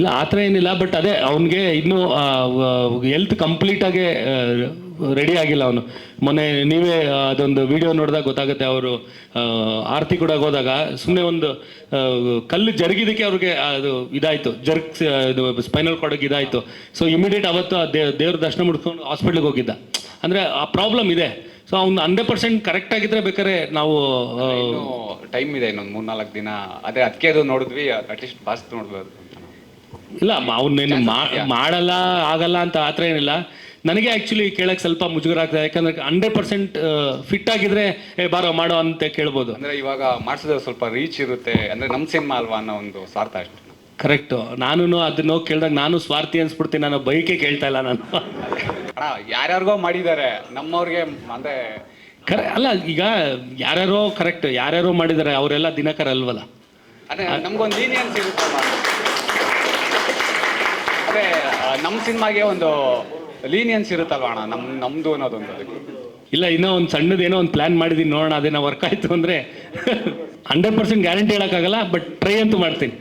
ಇಲ್ಲ ಆ ಥರ ಏನಿಲ್ಲ, ಬಟ್ ಅದೇ ಅವನಿಗೆ ಇನ್ನೂ ಹೆಲ್ತ್ ಕಂಪ್ಲೀಟಾಗಿ ರೆಡಿ ಆಗಿಲ್ಲ ಅವನು. ಮೊನ್ನೆ ನೀವೇ ಅದೊಂದು ವಿಡಿಯೋ ನೋಡಿದಾಗ ಗೊತ್ತಾಗುತ್ತೆ, ಅವರು ಆರತಿ ಕೂಡ ಹೋದಾಗ ಸುಮ್ಮನೆ ಒಂದು ಕಲ್ಲು ಜರುಗಿದಕ್ಕೆ ಅವ್ರಿಗೆ ಅದು ಇದಾಯಿತು, ಇದು ಸ್ಪೈನಲ್ ಕಾರ್ಡಿಗೆ ಇದಾಯಿತು. ಸೊ ಇಮಿಡಿಯೇಟ್ ಅವತ್ತು ದೇವ್ರ ದರ್ಶನ ಮುಡ್ಕೊಂಡು ಹಾಸ್ಪಿಟ್ಲಿಗೆ ಹೋಗಿದ್ದ. ಅಂದರೆ ಆ ಪ್ರಾಬ್ಲಮ್ ಇದೆ. ಸೊ ಅವ್ನು 100% ಕರೆಕ್ಟ್ ಆಗಿದ್ರೆ ಬೇಕಾದ್ರೆ ನಾವು ಟೈಮ್ ಇದೆ, ಇನ್ನೊಂದು 3-4 ದಿನ. ಅದೇ ಅದಕ್ಕೆ ಅದು ನೋಡಿದ್ವಿ, ಅಟ್ಲೀಸ್ಟ್ ಪಾಸ್ ನೋಡ್ಬೋದು. ಇಲ್ಲ ಅವನ್ನೇನು ಮಾಡಲ್ಲ ಆಗಲ್ಲ ಅಂತ ಆ ಥರ ಏನಿಲ್ಲ. ನನಗೆ ಆ್ಯಕ್ಚುಲಿ ಕೇಳಕ್ಕೆ ಸ್ವಲ್ಪ ಮುಜುಗರ ಆಗ್ತದೆ, ಯಾಕಂದ್ರೆ 100% ಫಿಟ್ ಆಗಿದ್ರೆ ಬಾರೋ ಮಾಡೋ ಅಂತ ಕೇಳ್ಬೋದು. ಅಂದರೆ ಇವಾಗ ಮಾಡಿಸಿದ್ರೆ ಸ್ವಲ್ಪ ರೀಚ್ ಇರುತ್ತೆ, ಅಂದರೆ ನಮ್ಮ ಸಿನಿಮಾ ಅಲ್ವಾ ಅನ್ನೋ ಒಂದು ಸ್ವಾರ್ಥ ಅಷ್ಟೇ. ಕರೆಕ್ಟು. ನಾನು ಅದನ್ನ ಹೋಗಿ ಕೇಳಿದಾಗ ನಾನು ಸ್ವಾರ್ಥಿ ಅನ್ಸ್ಬಿಡ್ತೀನಿ, ನಾನು ಬೈಕೆ ಕೇಳ್ತಾ ಇಲ್ಲ ನಾನು. ಯಾರ್ಯಾರಿಗೋ ಮಾಡಿದ್ದಾರೆ, ನಮ್ಮವ್ರಿಗೆ ಅಂದರೆ ಅಲ್ಲ, ಈಗ ಯಾರ್ಯಾರೋ ಕರೆಕ್ಟ್ ಯಾರ್ಯಾರೋ ಮಾಡಿದ್ದಾರೆ, ಅವರೆಲ್ಲ ದಿನಕರ ಅಲ್ವಲ್ಲ. ಅದೇ ನಮ್ಗೊಂದು ಲೀನಿಯನ್ಸ್ ಇರುತ್ತೆ. ಅದೇ ನಮ್ಮ ಸಿನಿಮಾಗೆ ಒಂದು ಲೀನಿಯನ್ಸ್ ಇರುತ್ತಲ್ವ ಅಣ್ಣ, ನಮ್ದು ಅನ್ನೋದೊಂದು. ಅದಕ್ಕೆ ಇಲ್ಲ, ಇನ್ನೂ ಒಂದು ಸಣ್ಣದೇನೋ ಒಂದು ಪ್ಲ್ಯಾನ್ ಮಾಡಿದ್ದೀನಿ, ನೋಡೋಣ. ಅದೇನೋ ವರ್ಕ್ ಆಯಿತು ಅಂದರೆ 100% ಗ್ಯಾರಂಟಿ ಹೇಳೋಕ್ಕಾಗಲ್ಲ, ಬಟ್ ಟ್ರೈ ಅಂತೂ ಮಾಡ್ತೀನಿ.